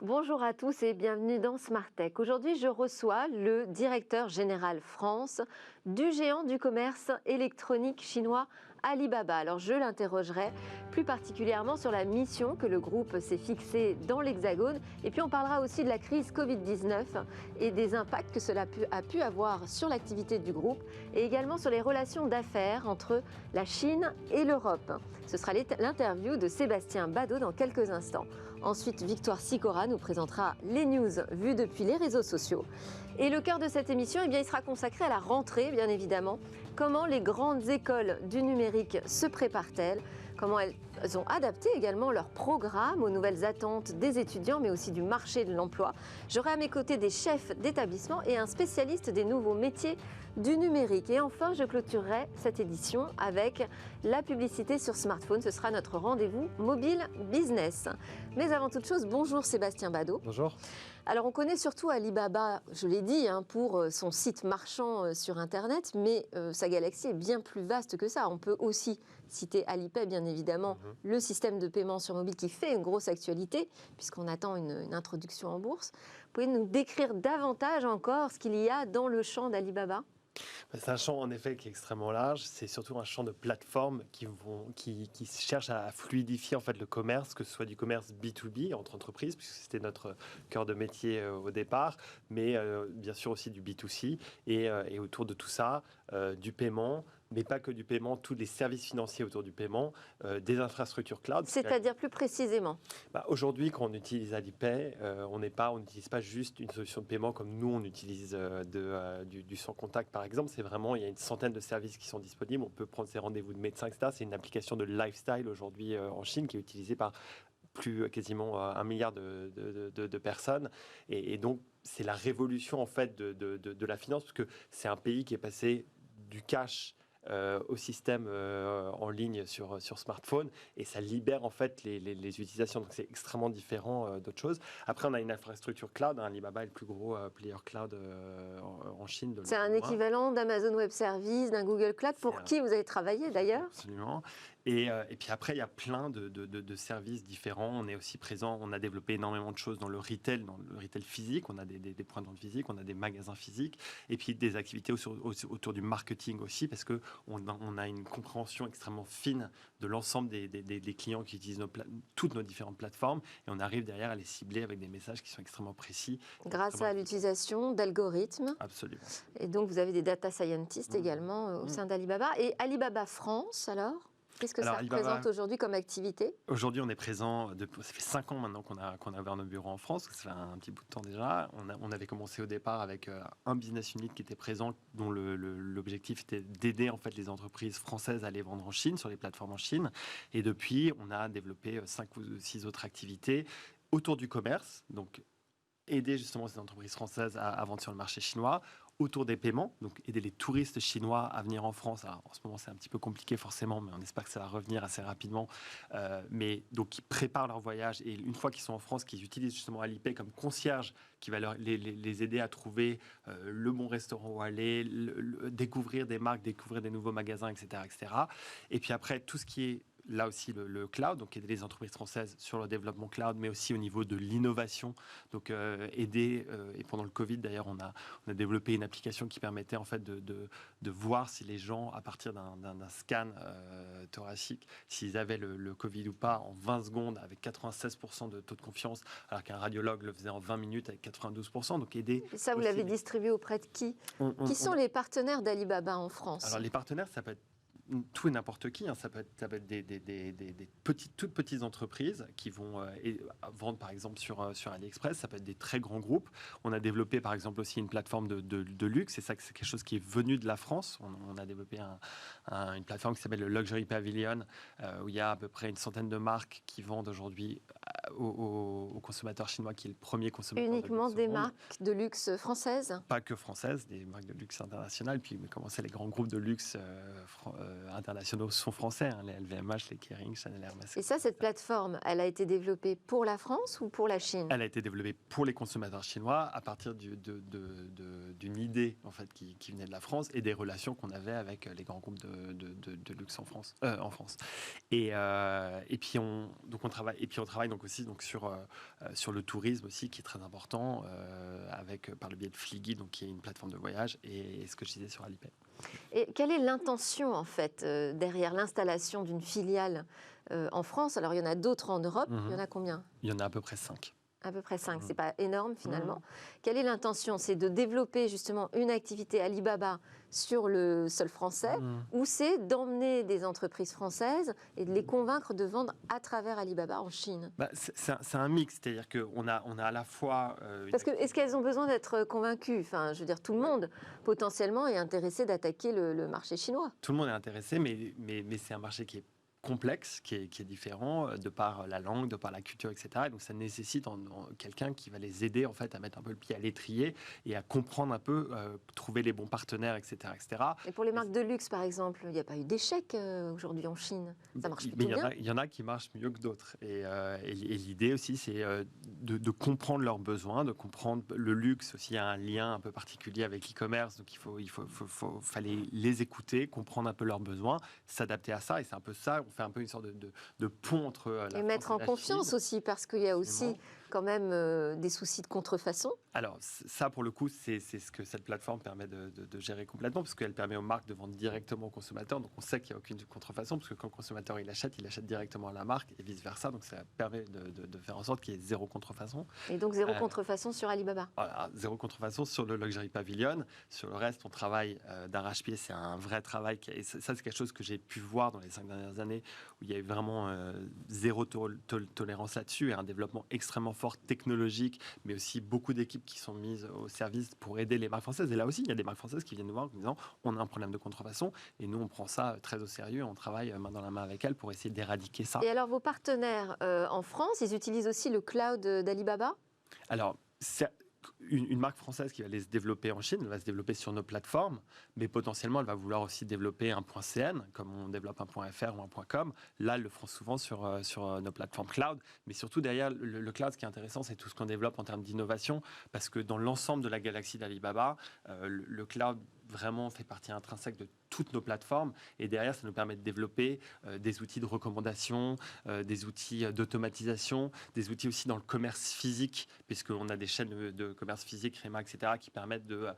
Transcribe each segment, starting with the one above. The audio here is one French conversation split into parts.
Bonjour à tous et bienvenue dans Smart Tech. Aujourd'hui, je reçois le directeur général France du géant du commerce électronique chinois Alibaba. Alors, je l'interrogerai plus particulièrement sur la mission que le groupe s'est fixée dans l'Hexagone. Et puis, on parlera aussi de la crise Covid-19 et des impacts que cela a pu avoir sur l'activité du groupe et également sur les relations d'affaires entre la Chine et l'Europe. Ce sera l'interview de Sébastien Badeau dans quelques instants. Ensuite, Victoire Sicora nous présentera les news vues depuis les réseaux sociaux. Et le cœur de cette émission, il sera consacré à la rentrée, bien évidemment. Comment les grandes écoles du numérique se préparent-elles ? Comment elles ont adapté également leur programme aux nouvelles attentes des étudiants, mais aussi du marché de l'emploi. J'aurai à mes côtés des chefs d'établissement et un spécialiste des nouveaux métiers du numérique. Et enfin, je clôturerai cette édition avec la publicité sur smartphone. Ce sera notre rendez-vous mobile business. Mais avant toute chose, bonjour Sébastien Badeau. Bonjour. Alors on connaît surtout Alibaba, je l'ai dit, pour son site marchand sur Internet, mais sa galaxie est bien plus vaste que ça. On peut aussi citer Alipay, bien évidemment, le système de paiement sur mobile qui fait une grosse actualité, puisqu'on attend une introduction en bourse. Vous pouvez nous décrire davantage encore ce qu'il y a dans le champ d'Alibaba ? C'est un champ en effet qui est extrêmement large. C'est surtout un champ de plateformes qui cherchent à fluidifier en fait le commerce, que ce soit du commerce B2B entre entreprises, puisque c'était notre cœur de métier au départ, mais bien sûr aussi du B2C et autour de tout ça, du paiement. Mais pas que du paiement, tous les services financiers autour du paiement, des infrastructures cloud. C'est-à-dire plus précisément aujourd'hui, quand on utilise Alipay, on n'utilise pas juste une solution de paiement comme nous, on utilise du sans contact, par exemple. C'est vraiment, il y a une centaine de services qui sont disponibles. On peut prendre ses rendez-vous de médecin, etc. C'est une application de lifestyle aujourd'hui en Chine qui est utilisée par quasiment 1 milliard de personnes. Et donc, c'est la révolution en fait de la finance, parce que c'est un pays qui est passé du cash au système en ligne sur smartphone, et ça libère en fait les utilisations. Donc c'est extrêmement différent d'autres choses. Après, on a une infrastructure cloud. Alibaba est le plus gros player cloud en Chine. C'est un équivalent d'Amazon Web Services, d'un Google Cloud, pour qui vous avez travaillé d'ailleurs. Absolument. Et puis après, il y a plein de services différents. On est aussi présent, on a développé énormément de choses dans le retail physique. On a des points de vente physiques, on a des magasins physiques, et puis des activités autour du marketing aussi, parce qu'on a une compréhension extrêmement fine de l'ensemble des clients qui utilisent toutes nos différentes plateformes, et on arrive derrière à les cibler avec des messages qui sont extrêmement précis. Grâce à l'utilisation d'algorithmes. Absolument. Et donc, vous avez des data scientists également au sein d'Alibaba. Et Alibaba France, alors ? Qu'est-ce que ça représente aujourd'hui comme activité ? Aujourd'hui, on est présent, ça fait 5 ans maintenant qu'on a ouvert nos bureaux en France, ça fait un petit bout de temps déjà. On avait commencé au départ avec un business unit qui était présent, dont l'objectif était d'aider en fait les entreprises françaises à les vendre en Chine, sur les plateformes en Chine. Et depuis, on a développé 5 ou 6 autres activités autour du commerce, donc aider justement ces entreprises françaises à vendre sur le marché chinois, autour des paiements, donc aider les touristes chinois à venir en France. Alors, en ce moment, c'est un petit peu compliqué forcément, mais on espère que ça va revenir assez rapidement. Mais donc, ils préparent leur voyage, et une fois qu'ils sont en France, qu'ils utilisent justement Alipay comme concierge qui va les aider à trouver le bon restaurant où aller, découvrir des marques, découvrir des nouveaux magasins, etc., etc. Et puis après, tout ce qui est là aussi le cloud, donc aider les entreprises françaises sur le développement cloud, mais aussi au niveau de l'innovation. Donc aider, et pendant le Covid d'ailleurs, on a développé une application qui permettait en fait de voir si les gens, à partir d'un scan thoracique, s'ils avaient le Covid ou pas, en 20 secondes, avec 96% de taux de confiance, alors qu'un radiologue le faisait en 20 minutes avec 92%. Donc aider. Et ça, vous l'avez distribué auprès de qui ? Qui sont les partenaires d'Alibaba en France ? Alors les partenaires, ça peut être tout et n'importe qui, ça peut être des toutes petites entreprises qui vont vendre par exemple sur AliExpress, ça peut être des très grands groupes. On a développé par exemple aussi une plateforme de luxe, et ça c'est quelque chose qui est venu de la France. On a développé une plateforme qui s'appelle le Luxury Pavilion, où il y a à peu près une centaine de marques qui vendent aujourd'hui aux consommateurs chinois, qui est le premier consommateur. Uniquement des marques de luxe françaises ? Pas que françaises, des marques de luxe internationales, puis commencer les grands groupes de luxe internationaux sont français, hein, les LVMH, les Kering, Chanel, Hermès. Et ça, cette plateforme, elle a été développée pour la France ou pour la Chine? Elle a été développée pour les consommateurs chinois à partir d'une idée en fait, qui venait de la France et des relations qu'on avait avec les grands groupes de luxe en France. Et puis on travaille donc aussi sur le tourisme aussi, qui est très important, par le biais de Fliggy, donc qui est une plateforme de voyage, et ce que je disais sur Alipay. Et quelle est l'intention, en fait, derrière l'installation d'une filiale en France? Alors, il y en a d'autres en Europe. Il y en a combien? Il y en a à peu près 5. À peu près 5, c'est pas énorme finalement. Quelle est l'intention? C'est de développer justement une activité Alibaba sur le sol français, ou c'est d'emmener des entreprises françaises et de les convaincre de vendre à travers Alibaba en Chine? C'est un mix, c'est-à-dire qu'on a à la fois... Parce que est-ce qu'elles ont besoin d'être convaincues? Enfin, je veux dire, tout le monde potentiellement est intéressé d'attaquer le marché chinois. Tout le monde est intéressé, mais c'est un marché qui est complexe, qui est différent de par la langue, de par la culture, etc. Et donc ça nécessite quelqu'un qui va les aider en fait à mettre un peu le pied à l'étrier et à comprendre un peu, trouver les bons partenaires, etc., etc. Et pour les marques de luxe, par exemple, il n'y a pas eu d'échec aujourd'hui en Chine. Ça marche plutôt bien. Il y en a qui marchent mieux que d'autres. Et l'idée aussi, c'est de comprendre leurs besoins, de comprendre le luxe aussi. Il y a un lien un peu particulier avec l'e-commerce, donc fallait les écouter, comprendre un peu leurs besoins, s'adapter à ça. Et c'est un peu ça. On fait un peu une sorte de pont entre la France mettre en la confiance Chine. aussi, parce qu'il y a aussi quand même des soucis de contrefaçon. Alors ça, pour le coup, c'est ce que cette plateforme permet de gérer complètement, parce qu'elle permet aux marques de vendre directement aux consommateurs. Donc on sait qu'il n'y a aucune contrefaçon, parce que quand le consommateur il achète directement à la marque et vice-versa. Donc ça permet de faire en sorte qu'il y ait zéro contrefaçon. Et donc zéro contrefaçon sur Alibaba. Voilà, zéro contrefaçon sur le Luxury Pavilion. Sur le reste, on travaille d'arrache-pied. C'est un vrai travail. Et ça, c'est quelque chose que j'ai pu voir dans les 5 dernières années, où il y a eu vraiment zéro tolérance là-dessus, et un développement extrêmement fort technologique, mais aussi beaucoup d'équipes qui sont mises au service pour aider les marques françaises. Et là aussi, il y a des marques françaises qui viennent nous voir en disant on a un problème de contrefaçon, et nous, on prend ça très au sérieux. On travaille main dans la main avec elles pour essayer d'éradiquer ça. Et alors, vos partenaires en France, ils utilisent aussi le cloud d'Alibaba? Alors, une marque française qui va aller se développer en Chine, elle va se développer sur nos plateformes, mais potentiellement, elle va vouloir aussi développer un .cn, comme on développe un .fr ou un .com. Là, ils le feront souvent sur nos plateformes cloud. Mais surtout, derrière le cloud, ce qui est intéressant, c'est tout ce qu'on développe en termes d'innovation, parce que dans l'ensemble de la galaxie d'Alibaba, le cloud vraiment fait partie intrinsèque de toutes nos plateformes, et derrière ça nous permet de développer des outils de recommandation, des outils d'automatisation, des outils aussi dans le commerce physique, puisqu'on a des chaînes de commerce physique, Réma, etc., qui permettent de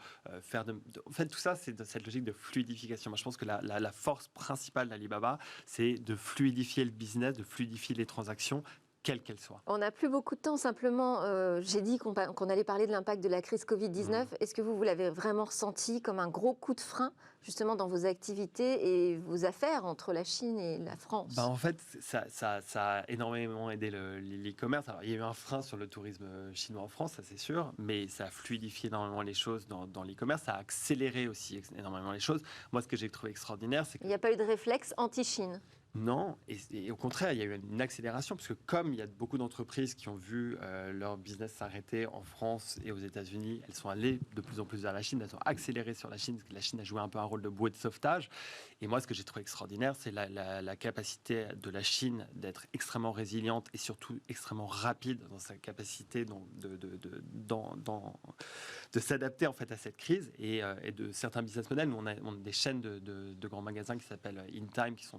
faire en fait tout ça, c'est cette logique de fluidification. Moi je pense que la force principale d'Alibaba, c'est de fluidifier le business, de fluidifier les transactions, quelle qu'elle soit. On n'a plus beaucoup de temps, simplement, j'ai dit qu'on allait parler de l'impact de la crise Covid-19. Est-ce que vous l'avez vraiment ressenti comme un gros coup de frein, justement, dans vos activités et vos affaires entre la Chine et la France? En fait, ça a énormément aidé l'e-commerce. Alors, il y a eu un frein sur le tourisme chinois en France, ça c'est sûr, mais ça a fluidifié énormément les choses dans l'e-commerce, ça a accéléré aussi énormément les choses. Moi, ce que j'ai trouvé extraordinaire, c'est que... Il n'y a pas eu de réflexe anti-Chine? Non, et au contraire, il y a eu une accélération, parce que comme il y a beaucoup d'entreprises qui ont vu leur business s'arrêter en France et aux États-Unis, elles sont allées de plus en plus vers la Chine, elles ont accéléré sur la Chine, parce que la Chine a joué un peu un rôle de bouée de sauvetage. Et moi, ce que j'ai trouvé extraordinaire, c'est la capacité de la Chine d'être extrêmement résiliente et surtout extrêmement rapide dans sa capacité de s'adapter en fait à cette crise, et de certains business models. Nous, on a des chaînes de grands magasins qui s'appellent InTime, qui sont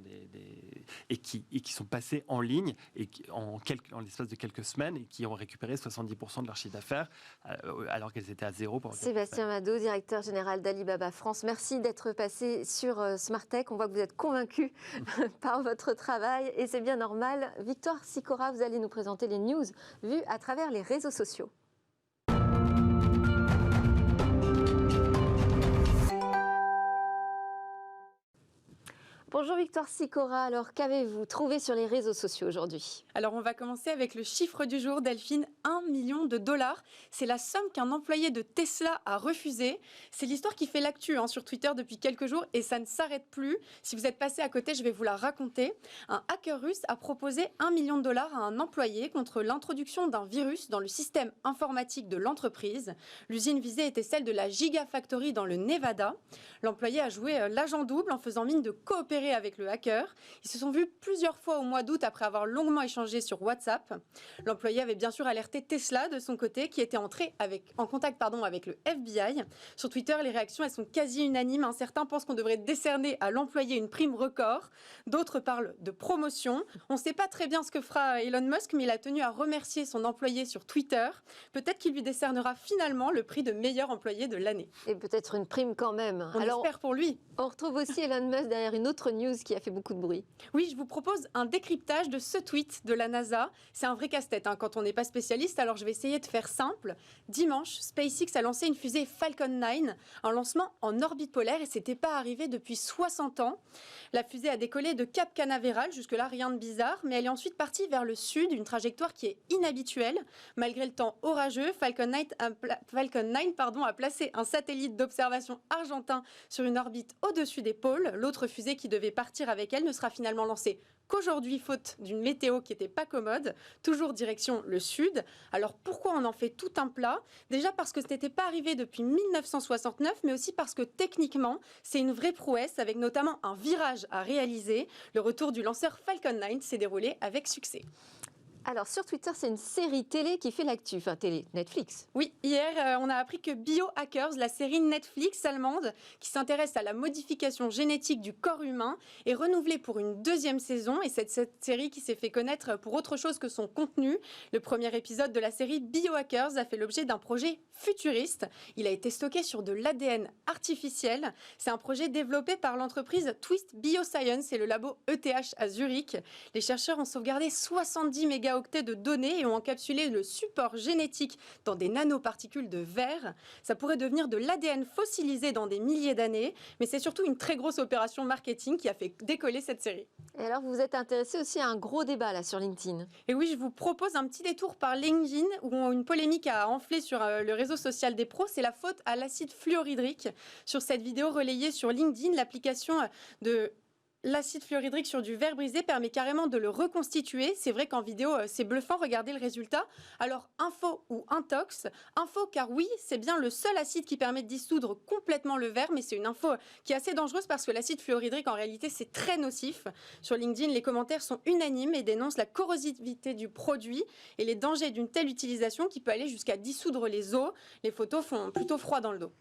et qui sont passés en ligne et en l'espace de quelques semaines, et qui ont récupéré 70% de leur chiffre d'affaires alors qu'elles étaient à zéro. Sébastien Mado, directeur général d'Alibaba France, merci d'être passé sur Smart Tech. On voit que vous êtes convaincu par votre travail, et c'est bien normal. Victoire Sicora, vous allez nous présenter les news vues à travers les réseaux sociaux. Bonjour Victoire Sicora, alors qu'avez-vous trouvé sur les réseaux sociaux aujourd'hui? Alors on va commencer avec le chiffre du jour, Delphine, 1 million de dollars. C'est la somme qu'un employé de Tesla a refusée. C'est l'histoire qui fait l'actu sur Twitter depuis quelques jours, et ça ne s'arrête plus. Si vous êtes passé à côté, je vais vous la raconter. Un hacker russe a proposé 1 million de dollars à un employé contre l'introduction d'un virus dans le système informatique de l'entreprise. L'usine visée était celle de la Gigafactory dans le Nevada. L'employé a joué l'agent double en faisant mine de coopérer différé avec le hacker. Ils se sont vus plusieurs fois au mois d'août après avoir longuement échangé sur WhatsApp. L'employé avait bien sûr alerté Tesla de son côté, qui était entré en contact avec le FBI. Sur Twitter, les réactions elles sont quasi unanimes. Certains pensent qu'on devrait décerner à l'employé une prime record. D'autres parlent de promotion. On ne sait pas très bien ce que fera Elon Musk, mais il a tenu à remercier son employé sur Twitter. Peut-être qu'il lui décernera finalement le prix de meilleur employé de l'année. Et peut-être une prime quand même. On espère pour lui. On retrouve aussi Elon Musk derrière une autre news qui a fait beaucoup de bruit. Oui, je vous propose un décryptage de ce tweet de la NASA. C'est un vrai casse-tête quand on n'est pas spécialiste, alors je vais essayer de faire simple. Dimanche, SpaceX a lancé une fusée Falcon 9, un lancement en orbite polaire, et ce n'était pas arrivé depuis 60 ans. La fusée a décollé de Cap Canaveral, jusque-là rien de bizarre, mais elle est ensuite partie vers le sud, une trajectoire qui est inhabituelle. Malgré le temps orageux, Falcon 9 a placé un satellite d'observation argentin sur une orbite au-dessus des pôles. L'autre fusée qui devait partir avec elle ne sera finalement lancée qu'aujourd'hui, faute d'une météo qui n'était pas commode, toujours direction le sud. Alors pourquoi on en fait tout un plat? Déjà parce que ce n'était pas arrivé depuis 1969, mais aussi parce que techniquement, c'est une vraie prouesse, avec notamment un virage à réaliser. Le retour du lanceur Falcon 9 s'est déroulé avec succès. Alors sur Twitter, c'est une série télé qui fait l'actu, enfin télé, Netflix. Oui, hier, on a appris que Biohackers, la série Netflix allemande qui s'intéresse à la modification génétique du corps humain, est renouvelée pour une deuxième saison. Et cette série qui s'est fait connaître pour autre chose que son contenu. Le premier épisode de la série Biohackers a fait l'objet d'un projet futuriste. Il a été stocké sur de l'ADN artificiel. C'est un projet développé par l'entreprise Twist Bioscience et le labo ETH à Zurich. Les chercheurs ont sauvegardé 70 mégaoctets de données et ont encapsulé le support génétique dans des nanoparticules de verre. Ça pourrait devenir de l'ADN fossilisé dans des milliers d'années, mais c'est surtout une très grosse opération marketing qui a fait décoller cette série. Et alors, vous vous êtes intéressé aussi à un gros débat là sur LinkedIn. Et oui, je vous propose un petit détour par LinkedIn où une polémique a enflé sur le réseau social des pros. C'est la faute à l'acide fluorhydrique. Sur cette vidéo relayée sur LinkedIn, l'application de l'acide fluorhydrique sur du verre brisé permet carrément de le reconstituer. C'est vrai qu'en vidéo, c'est bluffant. Regardez le résultat. Alors, info ou intox? Info, car oui, c'est bien le seul acide qui permet de dissoudre complètement le verre, mais c'est une info qui est assez dangereuse parce que l'acide fluorhydrique, en réalité, c'est très nocif. Sur LinkedIn, les commentaires sont unanimes et dénoncent la corrosivité du produit et les dangers d'une telle utilisation qui peut aller jusqu'à dissoudre les os. Les photos font plutôt froid dans le dos.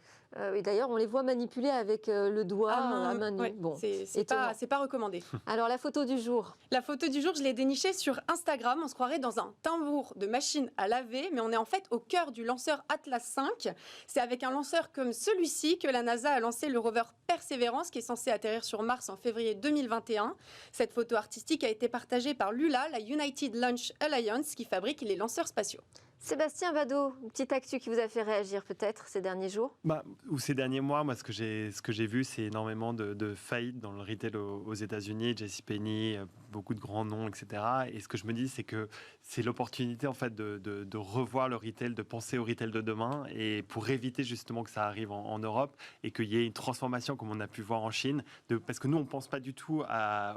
Et d'ailleurs, on les voit manipuler avec le doigt à main nue. Ouais, Bon, c'est pas recommandé. Alors, la photo du jour. La photo du jour, je l'ai dénichée sur Instagram. On se croirait dans un tambour de machine à laver, mais on est en fait au cœur du lanceur Atlas 5. C'est avec un lanceur comme celui-ci que la NASA a lancé le rover Perseverance, qui est censé atterrir sur Mars en février 2021. Cette photo artistique a été partagée par l'ULA, la United Launch Alliance, qui fabrique les lanceurs spatiaux. Sébastien Vado, une petite actu qui vous a fait réagir peut-être ces derniers jours? Ou ces derniers mois, moi, ce que j'ai vu, c'est énormément de faillites dans le retail aux États-Unis, JCPenney, beaucoup de grands noms, etc. Et ce que je me dis, c'est que c'est l'opportunité en fait de revoir le retail, de penser au retail de demain, et pour éviter justement que ça arrive en Europe et qu'il y ait une transformation comme on a pu voir en Chine. Parce que nous, on pense pas du tout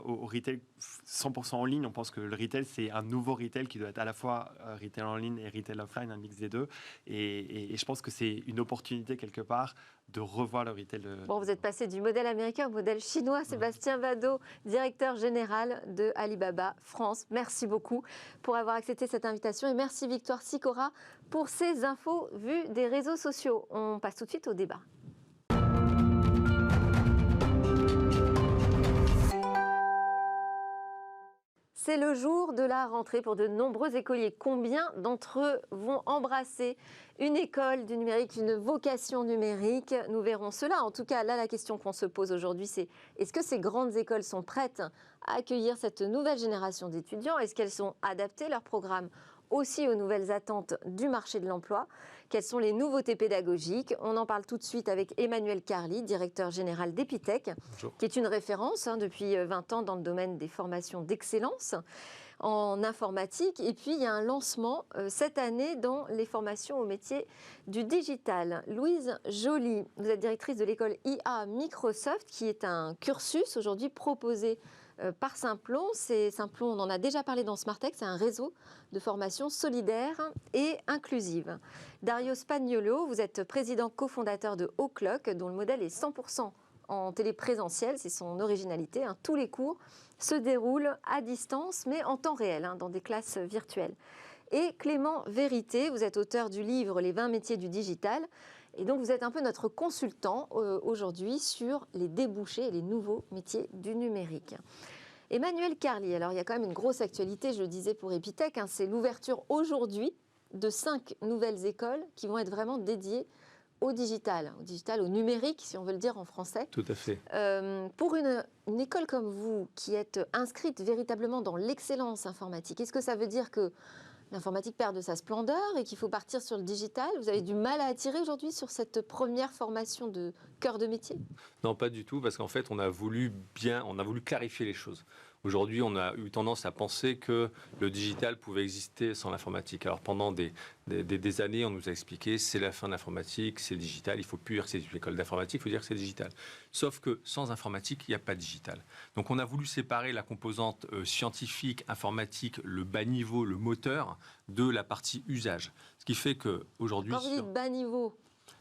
au retail 100% en ligne. On pense que le retail, c'est un nouveau retail qui doit être à la fois retail en ligne et retail offline, un mix des deux. Et je pense que c'est une opportunité quelque part de revoir le retail. Bon, vous êtes passé du modèle américain au modèle chinois. Sébastien Vado, directeur général de Alibaba France. Merci beaucoup pour avoir accepté cette invitation et merci Victoire Sicora pour ces infos vues des réseaux sociaux. On passe tout de suite au débat. C'est le jour de la rentrée pour de nombreux écoliers. Combien d'entre eux vont embrasser une école du numérique, une vocation numérique? Nous verrons cela. En tout cas, là, la question qu'on se pose aujourd'hui, c'est est-ce que ces grandes écoles sont prêtes à accueillir cette nouvelle génération d'étudiants? Est-ce qu'elles ont adapté leur programme aussi aux nouvelles attentes du marché de l'emploi? Quelles sont les nouveautés pédagogiques? On en parle tout de suite avec Emmanuel Carly, directeur général d'Epitech, qui est une référence depuis 20 ans dans le domaine des formations d'excellence en informatique. Et puis, il y a un lancement cette année dans les formations au métier du digital. Louise Joly, vous êtes directrice de l'école IA Microsoft, qui est un cursus aujourd'hui proposé par Simplon. Simplon, on en a déjà parlé dans Smartech, c'est un réseau de formation solidaire et inclusive. Dario Spagnolo, vous êtes président cofondateur de O'Clock, dont le modèle est 100% en téléprésentiel, c'est son originalité. Tous les cours se déroulent à distance, mais en temps réel, dans des classes virtuelles. Et Clément Vérité, vous êtes auteur du livre « Les 20 métiers du digital ». Et donc, vous êtes un peu notre consultant aujourd'hui sur les débouchés et les nouveaux métiers du numérique. Emmanuel Carlier, alors il y a quand même une grosse actualité, je le disais pour Epitech, c'est l'ouverture aujourd'hui de 5 nouvelles écoles qui vont être vraiment dédiées au digital, au numérique, si on veut le dire en français. Tout à fait. Pour une école comme vous, qui êtes inscrite véritablement dans l'excellence informatique, est-ce que ça veut dire que l'informatique perd de sa splendeur et qu'il faut partir sur le digital? Vous avez du mal à attirer aujourd'hui sur cette première formation de cœur de métier? Non, pas du tout, parce qu'en fait, on a voulu clarifier les choses. Aujourd'hui, on a eu tendance à penser que le digital pouvait exister sans l'informatique. Alors pendant des années, on nous a expliqué c'est la fin de l'informatique, c'est le digital, il ne faut plus dire que c'est une école d'informatique, il faut dire que c'est digital. Sauf que sans informatique, il n'y a pas de digital. Donc on a voulu séparer la composante scientifique, informatique, le bas niveau, le moteur, de la partie usage. Ce qui fait qu'aujourd'hui... Quand vous dites bas niveau,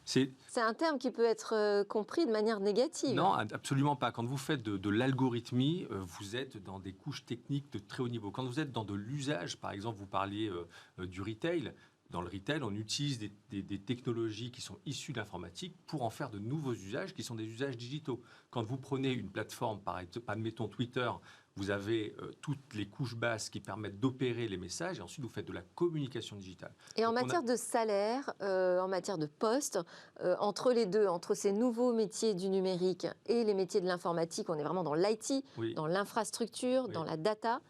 c'est un terme qui peut être compris de manière négative. Non, absolument pas. Quand vous faites de l'algorithmie, vous êtes dans des couches techniques de très haut niveau. Quand vous êtes dans de l'usage, par exemple, vous parliez du retail. Dans le retail, on utilise des technologies qui sont issues de l'informatique pour en faire de nouveaux usages qui sont des usages digitaux. Quand vous prenez une plateforme, admettons Twitter, vous avez toutes les couches basses qui permettent d'opérer les messages et ensuite vous faites de la communication digitale. Et en matière de salaire, en matière de poste, entre les deux, entre ces nouveaux métiers du numérique et les métiers de l'informatique, on est vraiment dans l'IT, oui, dans l'infrastructure, oui, dans la data.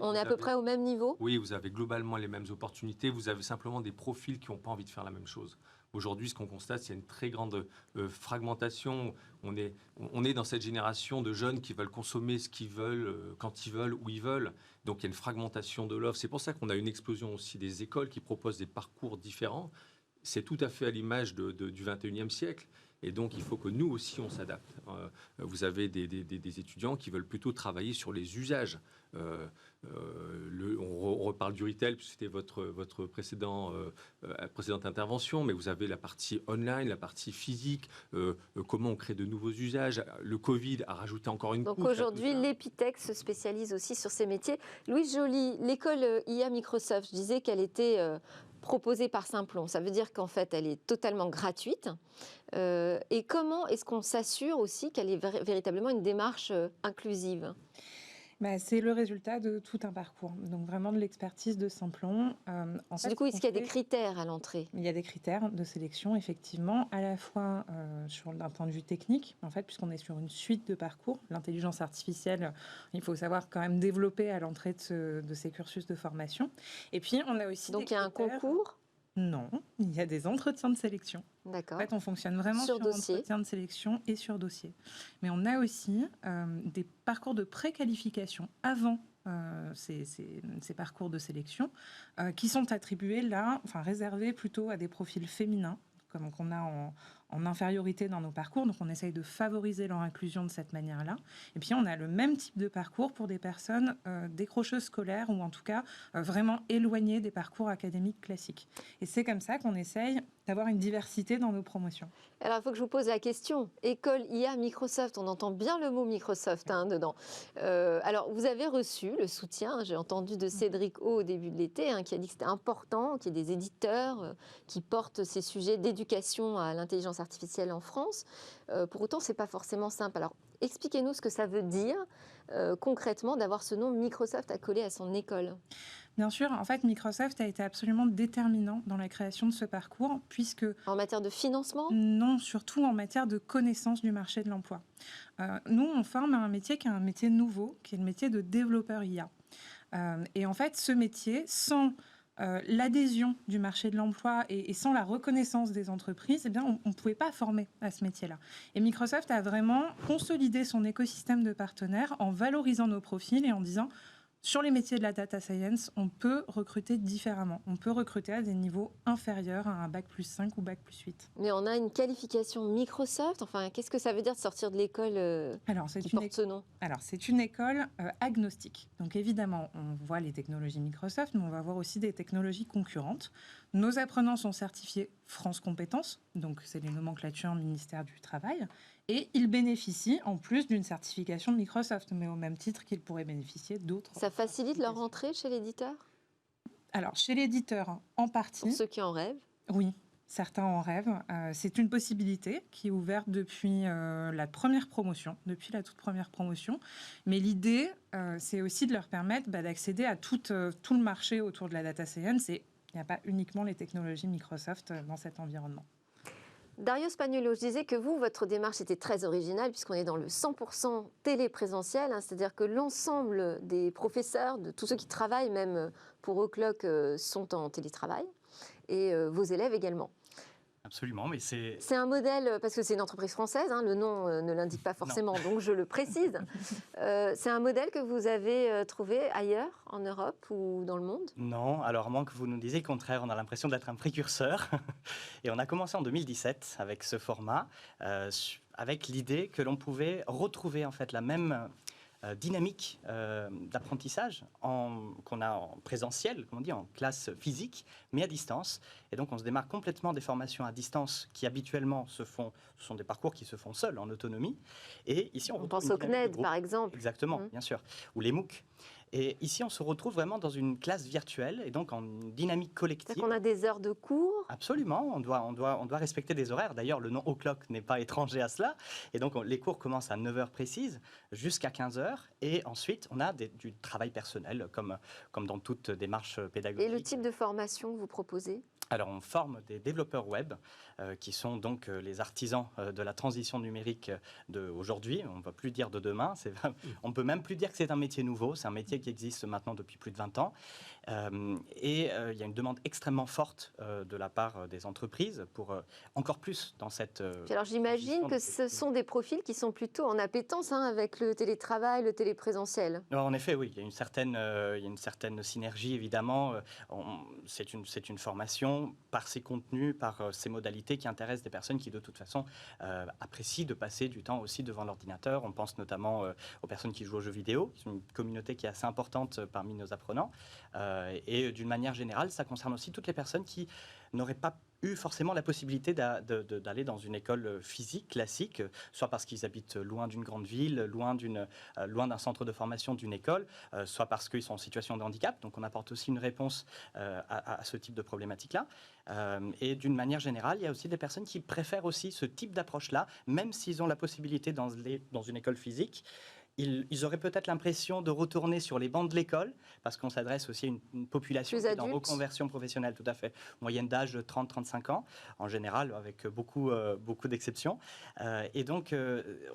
On est à peu près au même niveau? Oui, vous avez globalement les mêmes opportunités. Vous avez simplement des profils qui n'ont pas envie de faire la même chose. Aujourd'hui, ce qu'on constate, c'est une très grande fragmentation. On est dans cette génération de jeunes qui veulent consommer ce qu'ils veulent, quand ils veulent, où ils veulent. Donc, il y a une fragmentation de l'offre. C'est pour ça qu'on a une explosion aussi des écoles qui proposent des parcours différents. C'est tout à fait à l'image du 21e siècle. Et donc, il faut que nous aussi, on s'adapte. Vous avez des étudiants qui veulent plutôt travailler sur les usages. On reparle du retail, puisque c'était votre précédente intervention, mais vous avez la partie online, la partie physique, comment on crée de nouveaux usages. Le Covid a rajouté encore une couche. Donc aujourd'hui, l'Epitech se spécialise aussi sur ces métiers. Louise Joly, l'école IA Microsoft, je disais qu'elle était proposée par Simplon. Ça veut dire qu'en fait, elle est totalement gratuite. Et comment est-ce qu'on s'assure aussi qu'elle est véritablement une démarche inclusive ? C'est le résultat de tout un parcours, donc vraiment de l'expertise de Simplon. Du coup, est-ce qu'il y a des critères à l'entrée ? Il y a des critères de sélection, effectivement, à la fois d'un point de vue technique, en fait, puisqu'on est sur une suite de parcours. L'intelligence artificielle, il faut savoir quand même développer à l'entrée de ces cursus de formation. Et puis, on a aussi donc il y a un concours ? Non, il y a des entretiens de sélection. D'accord. En fait, on fonctionne vraiment sur entretien de sélection et sur dossier. Mais on a aussi des parcours de préqualification avant ces parcours de sélection qui sont attribués là, réservés plutôt à des profils féminins, comme qu'on a en infériorité dans nos parcours. Donc, on essaye de favoriser leur inclusion de cette manière-là. Et puis, on a le même type de parcours pour des personnes décrocheuses scolaires ou en tout cas vraiment éloignées des parcours académiques classiques. Et c'est comme ça qu'on essaye d'avoir une diversité dans nos promotions. Alors, il faut que je vous pose la question. École IA Microsoft, on entend bien le mot Microsoft dedans. Alors, vous avez reçu le soutien, j'ai entendu de Cédric O au début de l'été, qui a dit que c'était important qu'il y ait des éditeurs qui portent ces sujets d'éducation à l'intelligence artificielle en France. Pour autant, ce n'est pas forcément simple. Alors, expliquez-nous ce que ça veut dire concrètement d'avoir ce nom Microsoft accolé à son école. Bien sûr, en fait, Microsoft a été absolument déterminant dans la création de ce parcours, puisque... En matière de financement ? Non, surtout en matière de connaissance du marché de l'emploi. Nous, on forme à un métier qui est un métier nouveau, qui est le métier de développeur IA. Et en fait, ce métier, sans l'adhésion du marché de l'emploi et sans la reconnaissance des entreprises, eh bien, on ne pouvait pas former à ce métier-là. Et Microsoft a vraiment consolidé son écosystème de partenaires en valorisant nos profils et en disant... Sur les métiers de la data science, on peut recruter différemment. On peut recruter à des niveaux inférieurs à un bac plus 5 ou bac plus 8. Mais on a une qualification Microsoft. Enfin, qu'est-ce que ça veut dire de sortir de l'école qui porte ce nom ? Alors, c'est une école agnostique. Donc, évidemment, on voit les technologies Microsoft, mais on va voir aussi des technologies concurrentes. Nos apprenants sont certifiés France Compétences, donc c'est les nomenclatures ministère du Travail, et ils bénéficient en plus d'une certification de Microsoft, mais au même titre qu'ils pourraient bénéficier d'autres. Ça facilite leur entrée chez l'éditeur? Alors, chez l'éditeur, en partie. Pour ceux qui en rêvent? Oui, certains en rêvent. C'est une possibilité qui est ouverte depuis la première promotion, depuis la toute première promotion. Mais l'idée, c'est aussi de leur permettre d'accéder à tout le marché autour de la data science. Et il n'y a pas uniquement les technologies Microsoft dans cet environnement. Dario Spagnolo, je disais que vous, votre démarche était très originale puisqu'on est dans le 100% téléprésentiel, hein, c'est-à-dire que l'ensemble des professeurs, de tous ceux qui travaillent même pour O'Clock, sont en télétravail et vos élèves également. Absolument, mais c'est un modèle, parce que c'est une entreprise française, hein, le nom ne l'indique pas forcément, donc je le précise. C'est un modèle que vous avez trouvé ailleurs, en Europe ou dans le monde? Non, alors à moins que vous nous disiez le contraire, on a l'impression d'être un précurseur. Et on a commencé en 2017 avec ce format, avec l'idée que l'on pouvait retrouver en fait la même dynamique d'apprentissage qu'on a en présentiel, comme on dit, en classe physique, mais à distance. Et donc, on se démarque complètement des formations à distance qui habituellement ce sont des parcours qui se font seuls, en autonomie. Et ici, on pense au CNED, par exemple. Exactement, bien sûr. Ou les MOOC. Et ici, on se retrouve vraiment dans une classe virtuelle et donc en dynamique collective. C'est-à-dire qu'on a des heures de cours? Absolument, on doit respecter des horaires. D'ailleurs, le nom O'Clock n'est pas étranger à cela. Et donc, les cours commencent à 9h précises jusqu'à 15h. Et ensuite, on a du travail personnel, comme dans toute démarche pédagogique. Et le type de formation que vous proposez? Alors, on forme des développeurs web qui sont donc les artisans de la transition numérique d'aujourd'hui. On ne va plus dire de demain. On ne peut même plus dire que c'est un métier nouveau. C'est un métier qui existe maintenant depuis plus de 20 ans. Et il y a une demande extrêmement forte de la part des entreprises pour encore plus dans cette... alors, j'imagine que ce sont des profils qui sont plutôt en appétence avec le télétravail, le téléprésentiel. En effet, oui. Il y a une certaine synergie, évidemment. C'est une formation par ses contenus, par ses modalités qui intéressent des personnes qui, de toute façon, apprécient de passer du temps aussi devant l'ordinateur. On pense notamment aux personnes qui jouent aux jeux vidéo, qui sont une communauté qui est assez importante parmi nos apprenants. Et d'une manière générale, ça concerne aussi toutes les personnes qui n'auraient pas eu forcément la possibilité d'aller dans une école physique classique, soit parce qu'ils habitent loin d'une grande ville, loin d'un centre de formation d'une école, soit parce qu'ils sont en situation de handicap. Donc on apporte aussi une réponse à ce type de problématique-là. Et d'une manière générale, il y a aussi des personnes qui préfèrent aussi ce type d'approche-là, même s'ils ont la possibilité dans une école physique. Ils auraient peut-être l'impression de retourner sur les bancs de l'école, parce qu'on s'adresse aussi à une population qui est en reconversion professionnelle, tout à fait. Moyenne d'âge de 30-35 ans, en général, avec beaucoup d'exceptions. Et donc,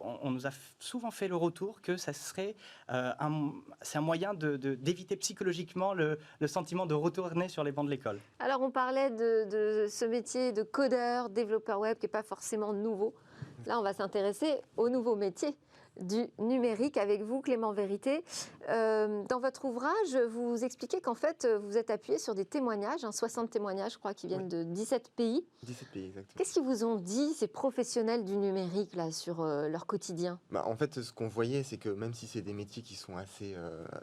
on nous a souvent fait le retour que ça serait c'est un moyen d'éviter psychologiquement le sentiment de retourner sur les bancs de l'école. Alors, on parlait de ce métier de codeur, développeur web, qui n'est pas forcément nouveau. Là, on va s'intéresser au nouveau métier du numérique avec vous, Clément Vérité. Dans votre ouvrage, vous expliquez qu'en fait, vous êtes appuyé sur des témoignages, 60 témoignages, je crois, qui viennent de 17 pays. 17 pays, exactement. Qu'est-ce qu'ils vous ont dit, ces professionnels du numérique, là, sur leur quotidien? En fait, ce qu'on voyait, c'est que même si c'est des métiers qui sont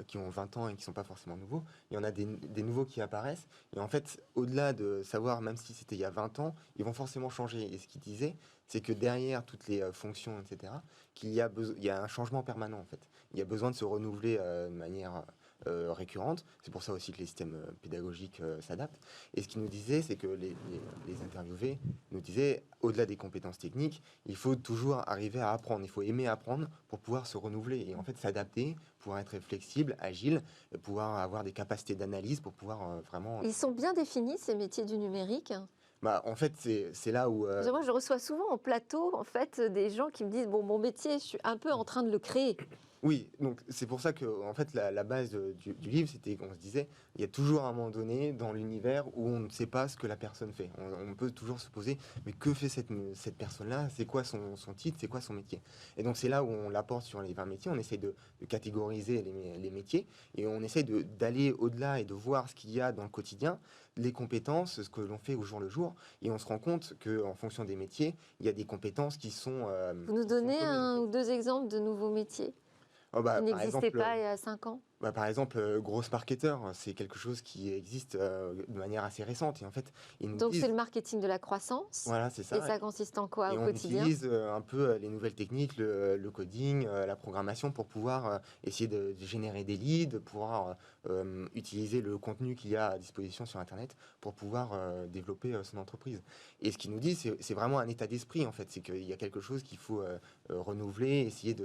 qui ont 20 ans et qui ne sont pas forcément nouveaux, il y en a des nouveaux qui apparaissent. Et en fait, au-delà de savoir, même si c'était il y a 20 ans, ils vont forcément changer. Et ce qu'ils disaient, c'est que derrière toutes les fonctions, etc., il y a un changement permanent, en fait. Il y a besoin de se renouveler de manière récurrente. C'est pour ça aussi que les systèmes pédagogiques s'adaptent. Et ce qu'ils nous disaient, c'est que les interviewés nous disaient, au-delà des compétences techniques, il faut toujours arriver à apprendre. Il faut aimer apprendre pour pouvoir se renouveler et en fait s'adapter, pouvoir être flexible, agile, pouvoir avoir des capacités d'analyse pour pouvoir vraiment... Ils sont bien définis, ces métiers du numérique? En fait, c'est là où... Moi, je reçois souvent en plateau, en fait, des gens qui me disent « Bon, mon métier, je suis un peu en train de le créer ». Oui, donc c'est pour ça que en fait, la base du livre, c'était qu'on se disait, il y a toujours un moment donné dans l'univers où on ne sait pas ce que la personne fait. On peut toujours se poser, mais que fait cette personne-là? C'est quoi son titre? C'est quoi son métier? Et donc c'est là où on l'apporte sur les 20 métiers. On essaye de catégoriser les métiers et on essaye d'aller au-delà et de voir ce qu'il y a dans le quotidien, les compétences, ce que l'on fait au jour le jour. Et on se rend compte qu'en fonction des métiers, il y a des compétences qui sont... Vous nous donnez un ou deux exemples de nouveaux métiers qui n'existaient pas il y a 5 ans? Par exemple, Gross Marketer, c'est quelque chose qui existe de manière assez récente. Et en fait, ils nous Donc disent, c'est le marketing de la croissance. voilà, c'est Et ça. ça consiste en quoi Et au on quotidien? utilise un peu les nouvelles techniques, le coding, la programmation pour pouvoir essayer de générer des leads, pouvoir utiliser le contenu qu'il y a à disposition sur Internet pour pouvoir développer son entreprise. Et ce qu'ils nous disent, c'est vraiment un état d'esprit en fait. C'est qu'il y a quelque chose qu'il faut renouveler, essayer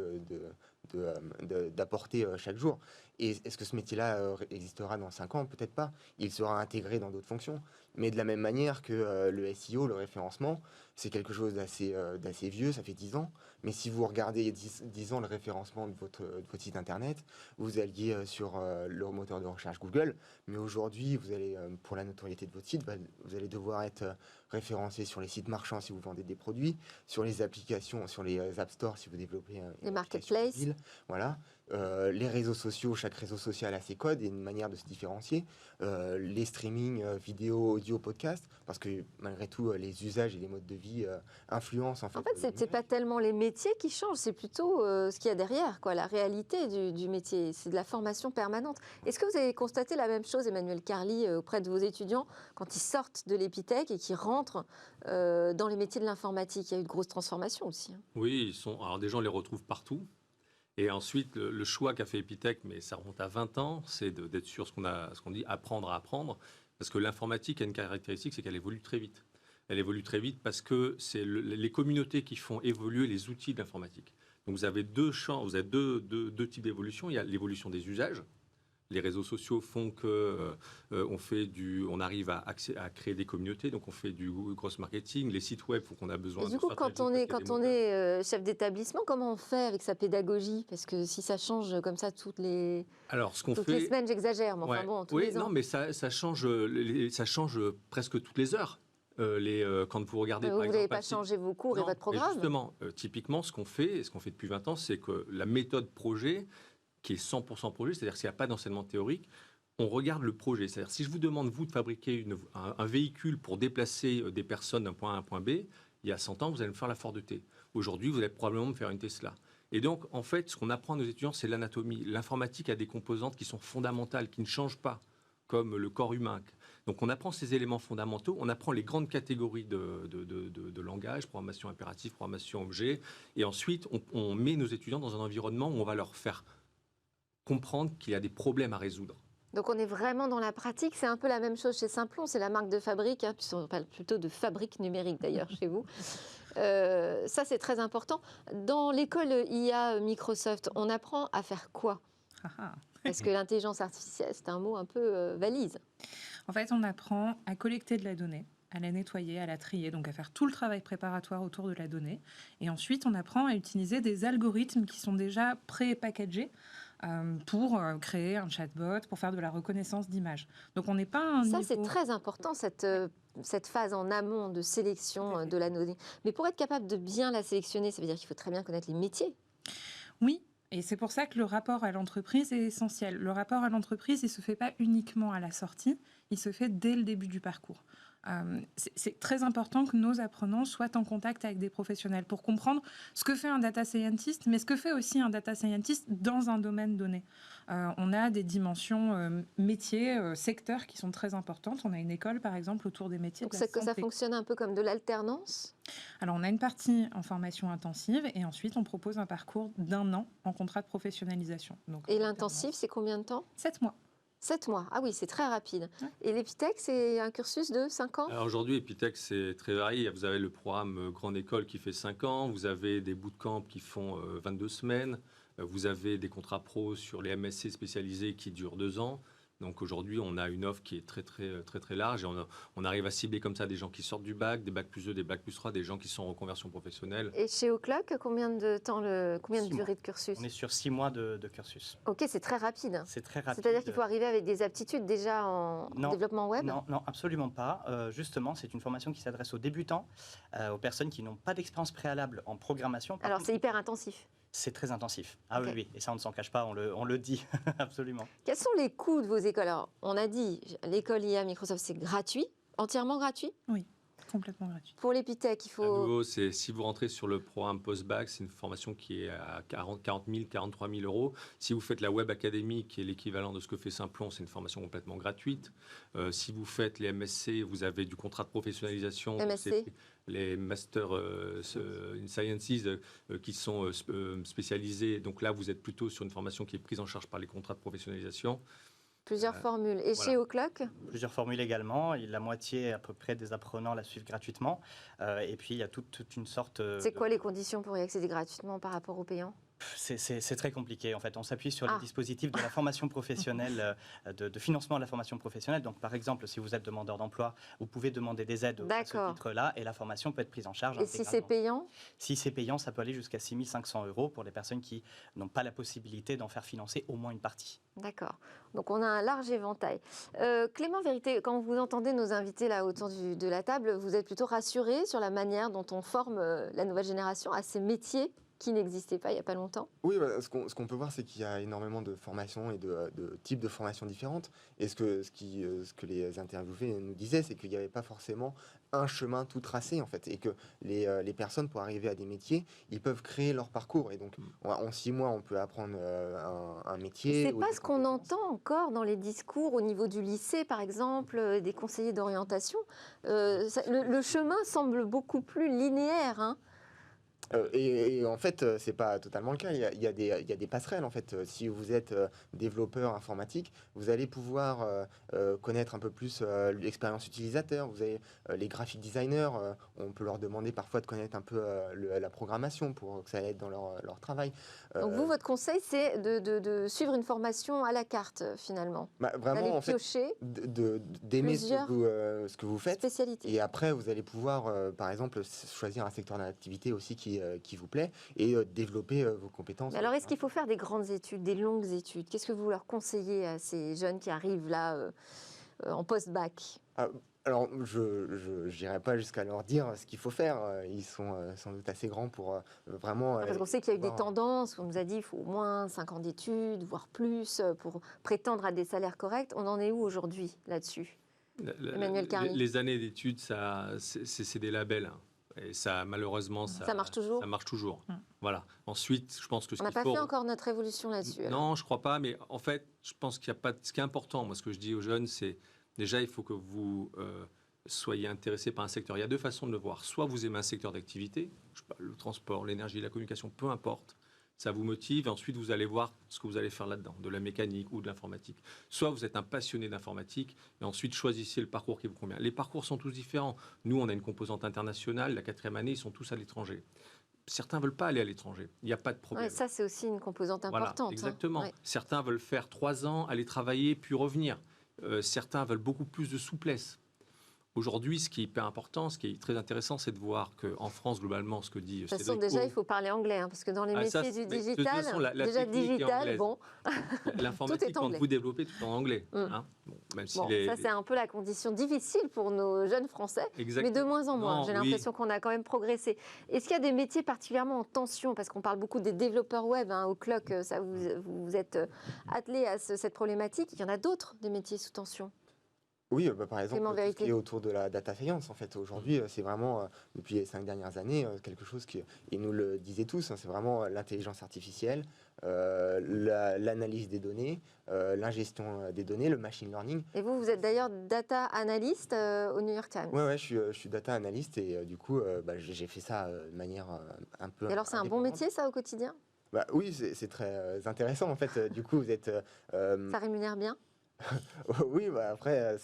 d'apporter chaque jour. Et est-ce que ce métier-là existera dans 5 ans? Peut-être pas. Il sera intégré dans d'autres fonctions. Mais de la même manière que le SEO, le référencement, c'est quelque chose d'assez vieux, ça fait 10 ans. Mais si vous regardez il y a 10 ans le référencement de votre site internet, vous alliez sur le moteur de recherche Google. Mais aujourd'hui, vous allez, pour la notoriété de votre site, vous allez devoir être référencé sur les sites marchands si vous vendez des produits, sur les applications, sur les App Store si vous développez Les une application marketplaces. mobile. Voilà. Les réseaux sociaux, chaque réseau social a ses codes et une manière de se différencier. Les streamings, vidéo, audio, podcast, parce que malgré tout, les usages et les modes de vie influencent en fait. En fait, c'est pas tellement les métiers qui changent, c'est plutôt ce qu'il y a derrière, quoi, la réalité du métier. C'est de la formation permanente. Est-ce que vous avez constaté la même chose, Emmanuel Carly, auprès de vos étudiants, quand ils sortent de l'Epitech et qu'ils rentrent dans les métiers de l'informatique? Il y a eu de grosses transformations aussi. Oui, alors des gens les retrouvent partout. Et ensuite, le choix qu'a fait Epitech, mais ça remonte à 20 ans, c'est d'être sur ce qu'on dit apprendre à apprendre. Parce que l'informatique a une caractéristique, c'est qu'elle évolue très vite. Elle évolue très vite parce que c'est les communautés qui font évoluer les outils de l'informatique. Donc vous avez deux champs, vous avez deux types d'évolution. Il y a l'évolution des usages. Les réseaux sociaux font que on arrive à créer des communautés, donc on fait du gross marketing. Les sites web font qu'on a besoin. Et du coup, quand on est chef d'établissement, comment on fait avec sa pédagogie? Parce que si ça change comme ça toutes les semaines, j'exagère, mais enfin bon, tous les ans. Non, mais ça change presque toutes les heures. Quand vous regardez, vous n'avez pas changé vos cours et votre programme. Justement, typiquement, ce qu'on fait depuis 20 ans, c'est que la méthode projet, qui est 100% projet, c'est-à-dire s'il n'y a pas d'enseignement théorique, on regarde le projet. C'est-à-dire si je vous demande, vous, de fabriquer un véhicule pour déplacer des personnes d'un point A à un point B, il y a 100 ans, vous allez me faire la Ford T. Aujourd'hui, vous allez probablement me faire une Tesla. Et donc, en fait, ce qu'on apprend à nos étudiants, c'est l'anatomie. L'informatique a des composantes qui sont fondamentales, qui ne changent pas, comme le corps humain. Donc, on apprend ces éléments fondamentaux, on apprend les grandes catégories de langage, programmation impérative, programmation objet, et ensuite, on met nos étudiants dans un environnement où on va leur faire comprendre qu'il y a des problèmes à résoudre. Donc on est vraiment dans la pratique, c'est un peu la même chose chez Simplon, c'est la marque de fabrique, on parle plutôt de fabrique numérique d'ailleurs chez vous. Ça c'est très important. Dans l'école IA Microsoft, on apprend à faire quoi? Parce que l'intelligence artificielle, c'est un mot un peu valise. En fait, on apprend à collecter de la donnée, à la nettoyer, à la trier, donc à faire tout le travail préparatoire autour de la donnée. Et ensuite, on apprend à utiliser des algorithmes qui sont déjà pré-packagés pour créer un chatbot, pour faire de la reconnaissance d'images. Donc on n'est pas à un niveau... Ça, c'est très important, cette phase en amont de sélection de la donnée. Mais pour être capable de bien la sélectionner, ça veut dire qu'il faut très bien connaître les métiers. Oui. Et c'est pour ça que le rapport à l'entreprise est essentiel. Le rapport à l'entreprise, il ne se fait pas uniquement à la sortie, il se fait dès le début du parcours. C'est très important que nos apprenants soient en contact avec des professionnels pour comprendre ce que fait un data scientist, mais ce que fait aussi un data scientist dans un domaine donné. On a des dimensions métiers, secteurs qui sont très importantes. On a une école, par exemple, autour des métiers Donc de la santé. Ça fonctionne un peu comme de l'alternance? Alors, on a une partie en formation intensive et ensuite, on propose un parcours d'1 an en contrat de professionnalisation. Donc, et l'intensif, c'est combien de temps? 7 mois. 7 mois, ah oui, c'est très rapide. Ouais. Et l'Epitech, c'est un cursus de 5 ans? Alors aujourd'hui, Epitech, c'est très varié. Vous avez le programme Grande École qui fait 5 ans, vous avez des bootcamps qui font 22 semaines, vous avez des contrats pro sur les MSC spécialisés qui durent 2 ans. Donc aujourd'hui, on a une offre qui est très large et on arrive à cibler comme ça des gens qui sortent du bac, des bac plus 2, des bac plus 3, des gens qui sont en reconversion professionnelle. Et chez O'Clock, combien de temps, combien de durée de cursus? On est sur 6 mois de cursus. Ok, c'est très rapide. C'est très rapide. C'est-à-dire qu'il faut arriver avec des aptitudes déjà en développement web? Non, absolument pas. Justement, c'est une formation qui s'adresse aux débutants, aux personnes qui n'ont pas d'expérience préalable en programmation. Alors c'est hyper intensif? C'est très intensif. Ah okay. Oui, et ça on ne s'en cache pas, on le dit, absolument. Quels sont les coûts de vos écoles? Alors, on a dit, l'école IA Microsoft, c'est gratuit, entièrement gratuit? Oui, complètement gratuite. Pour l'épithèque, il À faut... nouveau, si vous rentrez sur le programme post-bac, c'est une formation qui est à 40 000, 43 000 euros. Si vous faites la Web Academy, qui est l'équivalent de ce que fait Simplon, c'est une formation complètement gratuite. Si vous faites les MSc, vous avez du contrat de professionnalisation. MSc. Les Master in Sciences qui sont spécialisés. Donc là, vous êtes plutôt sur une formation qui est prise en charge par les contrats de professionnalisation. Plusieurs formules. Et voilà. chez O'Clock? Plusieurs formules également. Et la moitié à peu près des apprenants la suivent gratuitement. Et puis il y a toute une sorte... C'est quoi les conditions pour y accéder gratuitement par rapport aux payants? C'est très compliqué en fait. On s'appuie sur les dispositifs de la formation professionnelle, de financement de la formation professionnelle. Donc par exemple, si vous êtes demandeur d'emploi, vous pouvez demander des aides à ce titre-là et la formation peut être prise en charge. Et si c'est payant? Si c'est payant, ça peut aller jusqu'à 6 500 € pour les personnes qui n'ont pas la possibilité d'en faire financer au moins une partie. D'accord. Donc on a un large éventail. Clément Vérité, quand vous entendez nos invités là autour de la table, vous êtes plutôt rassuré sur la manière dont on forme la nouvelle génération à ces métiers qui n'existaient pas il n'y a pas longtemps? Oui, bah, ce qu'on peut voir, c'est qu'il y a énormément de formations et de types de formations différentes. Et ce que les interviewés nous disaient, c'est qu'il n'y avait pas forcément un chemin tout tracé, en fait. Et que les personnes, pour arriver à des métiers, ils peuvent créer leur parcours. Et donc, en 6 mois, on peut apprendre un métier. C'est pas ce qu'on entend encore dans les discours au niveau du lycée, par exemple, des conseillers d'orientation. Le chemin semble beaucoup plus linéaire, hein. Et en fait, c'est pas totalement le cas. Il y a des passerelles, en fait. Si vous êtes développeur informatique, vous allez pouvoir connaître un peu plus l'expérience utilisateur. Vous avez les graphic designers, on peut leur demander parfois de connaître un peu la programmation pour que ça aide dans leur travail. Donc vous, votre conseil, c'est de suivre une formation à la carte, finalement. Vraiment, en fait, d'aimer ce que vous faites. Spécialité. Et après, vous allez pouvoir, par exemple, choisir un secteur d'activité aussi qui vous plaît et développer vos compétences. Mais alors, est-ce qu'il faut faire des grandes études, des longues études? Qu'est-ce que vous leur conseillez à ces jeunes qui arrivent là en post-bac? Alors, je n'irai pas jusqu'à leur dire ce qu'il faut faire. Ils sont sans doute assez grands pour vraiment... Parce qu'on sait qu'il y a eu des tendances. On nous a dit qu'il faut au moins 5 ans d'études, voire plus, pour prétendre à des salaires corrects. On en est où aujourd'hui là-dessus, Emmanuel Carny? Les années d'études, c'est des labels. Hein. Et ça, malheureusement, ça marche toujours. Ça marche toujours. Voilà. Ensuite, je pense que on n'a pas fait encore notre révolution là-dessus. Non, je ne crois pas. Mais en fait, je pense qu'il n'y a pas. Ce qui est important, moi, ce que je dis aux jeunes, c'est déjà, il faut que vous soyez intéressé par un secteur. Il y a 2 façons de le voir. Soit vous aimez un secteur d'activité, le transport, l'énergie, la communication, peu importe. Ça vous motive et ensuite vous allez voir ce que vous allez faire là-dedans, de la mécanique ou de l'informatique. Soit vous êtes un passionné d'informatique et ensuite choisissez le parcours qui vous convient. Les parcours sont tous différents. Nous, on a une composante internationale. La 4e année, ils sont tous à l'étranger. Certains ne veulent pas aller à l'étranger. Il n'y a pas de problème. Ouais, ça, c'est aussi une composante importante. Voilà, exactement. Hein. Ouais. Certains veulent faire 3 ans, aller travailler, puis revenir. Certains veulent beaucoup plus de souplesse. Aujourd'hui, ce qui est hyper important, ce qui est très intéressant, c'est de voir qu'en France, globalement, ce que dit de toute façon, déjà, il faut parler anglais, hein, parce que dans les métiers du digital, déjà digital, bon... L'informatique, quand vous développez, tout en anglais. Hein, même si ça, c'est un peu la condition difficile pour nos jeunes Français, mais de moins en moins. J'ai l'impression qu'on a quand même progressé. Est-ce qu'il y a des métiers particulièrement en tension? Parce qu'on parle beaucoup des développeurs web, hein, au Clock, ça, vous êtes attelés à cette problématique. Il y en a d'autres, des métiers sous tension? Oui, par exemple, tout ce qui est autour de la data science, en fait, aujourd'hui, c'est vraiment, depuis les 5 dernières années, quelque chose qui, et nous le disaient tous, hein, c'est vraiment l'intelligence artificielle, l'analyse des données, l'ingestion des données, le machine learning. Et vous êtes d'ailleurs data analyst au New York Times. Oui, je suis data analyst et du coup, j'ai fait ça de manière un peu... Et alors, c'est un bon métier, ça, au quotidien? Oui, c'est très intéressant, en fait. Du coup, vous êtes... Ça rémunère bien? Oui, après,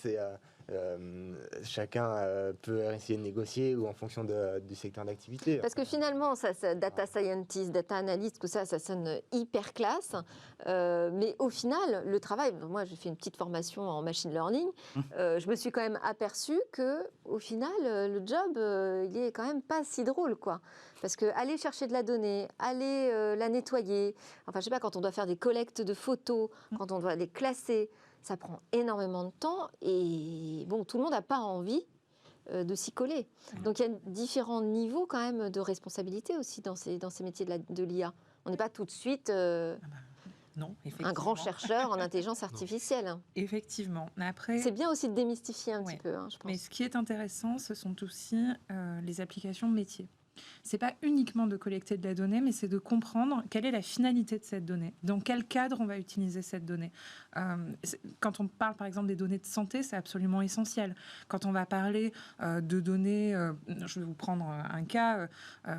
chacun peut essayer de négocier ou en fonction du secteur d'activité. Parce que finalement, data scientist, data analyst, tout ça, ça sonne hyper classe. Mais au final, le travail, moi j'ai fait une petite formation en machine learning, je me suis quand même aperçue qu'au final, le job, il est quand même pas si drôle, quoi. Parce que aller chercher de la donnée, aller la nettoyer, enfin je sais pas, quand on doit faire des collectes de photos, quand on doit les classer, ça prend énormément de temps et bon, tout le monde n'a pas envie de s'y coller. Donc il y a différents niveaux quand même de responsabilité aussi dans ces métiers de l'IA. On n'est pas tout de suite Non, effectivement. Un grand chercheur en intelligence artificielle. Effectivement. Après, C'est bien aussi de démystifier un Ouais. petit peu, je pense. mais ce qui est intéressant, ce sont aussi les applications métiers. C'est pas uniquement de collecter de la donnée, mais c'est de comprendre quelle est la finalité de cette donnée, dans quel cadre on va utiliser cette donnée. Quand on parle par exemple des données de santé, c'est absolument essentiel. Quand on va parler de données, je vais vous prendre un cas,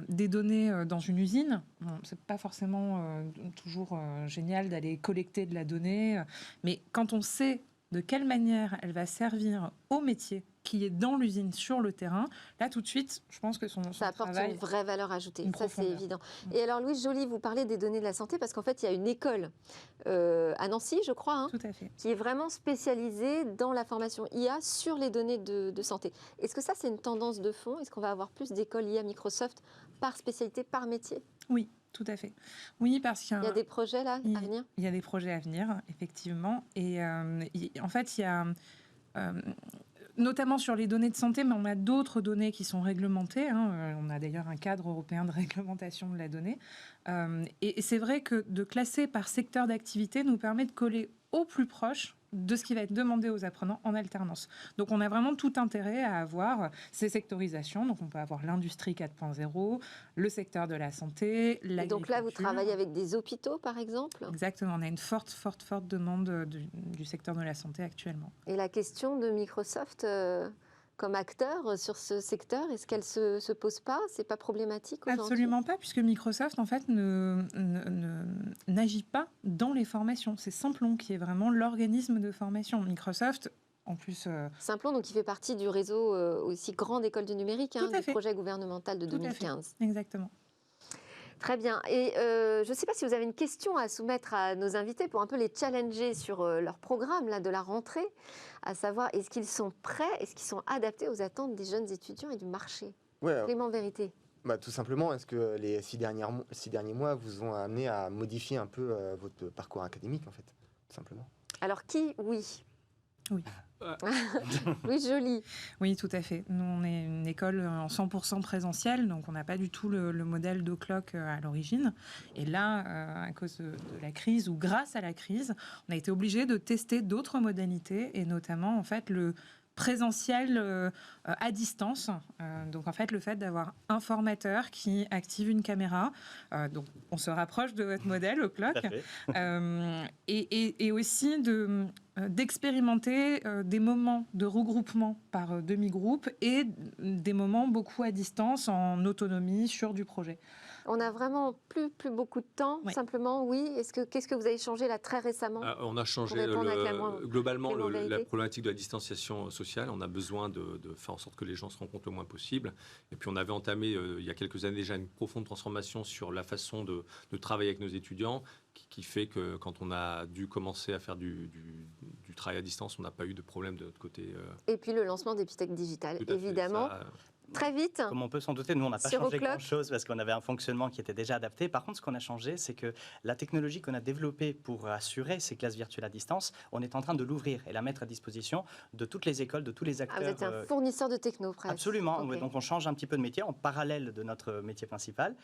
des données dans une usine, bon, c'est pas forcément toujours génial d'aller collecter de la donnée, mais quand on sait de quelle manière elle va servir au métier qui est dans l'usine sur le terrain, là tout de suite, je pense que son Ça apporte travail... une vraie valeur ajoutée, une ça c'est profondeur. évident. Et alors Louise Joly, vous parlez des données de la santé parce qu'en fait il y a une école à Nancy, je crois, Tout à fait. qui est vraiment spécialisée dans la formation IA sur les données de santé. Est-ce que ça c'est une tendance de fond? Est-ce qu'on va avoir plus d'écoles IA Microsoft par spécialité, par métier? Oui, tout à fait. Oui, parce qu'il Il y a des projets là à venir? Il y a des projets à venir, effectivement. Et en fait, il y a... notamment sur les données de santé, mais on a d'autres données qui sont réglementées. On a d'ailleurs un cadre européen de réglementation de la donnée. Et c'est vrai que de classer par secteur d'activité nous permet de coller au plus proche de ce qui va être demandé aux apprenants en alternance. Donc on a vraiment tout intérêt à avoir ces sectorisations. Donc on peut avoir l'industrie 4.0, le secteur de la santé, l'agriculture. Et donc là vous travaillez avec des hôpitaux par exemple? Exactement, on a une forte demande du secteur de la santé actuellement. Et la question de Microsoft comme acteur sur ce secteur, est-ce qu'elle se pose pas? C'est pas problématique aujourd'hui? Absolument pas, puisque Microsoft en fait n'agit pas dans les formations. C'est Simplon qui est vraiment l'organisme de formation. Microsoft, en plus... Simplon, donc, qui fait partie du réseau aussi grand d'écoles du numérique, Tout à du fait. projet gouvernemental de Tout à 2015. fait. Exactement. Très bien. Et je ne sais pas si vous avez une question à soumettre à nos invités pour un peu les challenger sur leur programme là, de la rentrée, à savoir est-ce qu'ils sont prêts, est-ce qu'ils sont adaptés aux attentes des jeunes étudiants et du marché? Ouais, Clément Vérité. tout simplement, est-ce que les 6 derniers mois vous ont amené à modifier un peu votre parcours académique, en fait, tout simplement? Alors qui? Oui. Oui. Oui, joli. Oui, tout à fait. Nous, on est une école en 100% présentielle, donc on n'a pas du tout le modèle d'Oclock à l'origine. Et là, à cause de la crise, ou grâce à la crise, on a été obligé de tester d'autres modalités, et notamment, en fait, le présentiel à distance. Donc, en fait, le fait d'avoir un formateur qui active une caméra. Donc, on se rapproche de votre modèle, Oclock. Et aussi d'expérimenter des moments de regroupement par demi-groupe et des moments beaucoup à distance, en autonomie, sur du projet. On n'a vraiment plus beaucoup de temps, Oui. Simplement, oui. Qu'est-ce que vous avez changé là très récemment? On a changé Pour répondre à Clément globalement la Vérité. problématique de la distanciation sociale. On a besoin de faire en sorte que les gens se rencontrent le moins possible. Et puis on avait entamé il y a quelques années déjà une profonde transformation sur la façon de travailler avec nos étudiants, qui fait que quand on a dû commencer à faire du travail à distance, on n'a pas eu de problème de notre côté. Et puis le lancement d'Epitech Digital, Tout à fait. évidemment. Ça, Très vite. Comme on peut s'en douter, nous, on n'a pas Sur changé Oclock. grand-chose parce qu'on avait un fonctionnement qui était déjà adapté. Par contre, ce qu'on a changé, c'est que la technologie qu'on a développée pour assurer ces classes virtuelles à distance, on est en train de l'ouvrir et la mettre à disposition de toutes les écoles, de tous les acteurs. Vous êtes un fournisseur de techno, presque. Absolument. Ok. Ouais, donc, on change un petit peu de métier en parallèle de notre métier principal.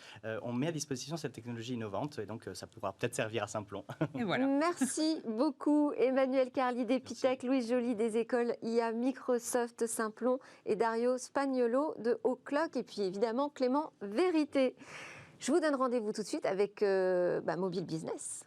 On met à disposition cette technologie innovante et donc ça pourra peut-être servir à Simplon. Et voilà. Merci beaucoup, Emmanuel Carli d'Epitech, Louise Joly des écoles IA Microsoft Simplon et Dario Spagnolo de Oclock. Et puis évidemment Clément Vérité. Je vous donne rendez-vous tout de suite avec Mobile Business.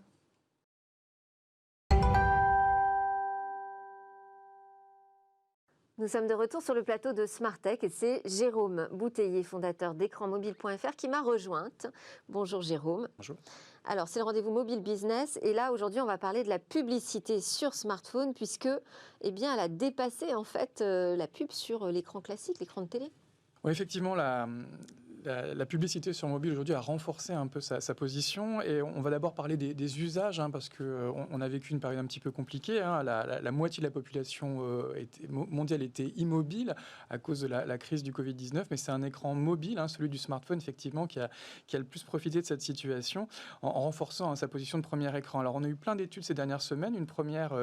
Nous sommes de retour sur le plateau de Smartech et c'est Jérôme Bouteiller, fondateur d'écranmobile.fr, qui m'a rejointe. Bonjour Jérôme. Bonjour. Alors, c'est le rendez-vous Mobile Business. Et là, aujourd'hui, on va parler de la publicité sur smartphone, puisque, eh bien, elle a dépassé, en fait, la pub sur l'écran classique, l'écran de télé. Oui, effectivement, la publicité sur mobile aujourd'hui a renforcé un peu sa position. Et on va d'abord parler des usages, parce qu'on a vécu une période un petit peu compliquée. La moitié de la population mondiale était immobile à cause de la crise du Covid-19. Mais c'est un écran mobile, celui du smartphone, effectivement, qui a le plus profité de cette situation en renforçant sa position de premier écran. Alors, on a eu plein d'études ces dernières semaines. Une première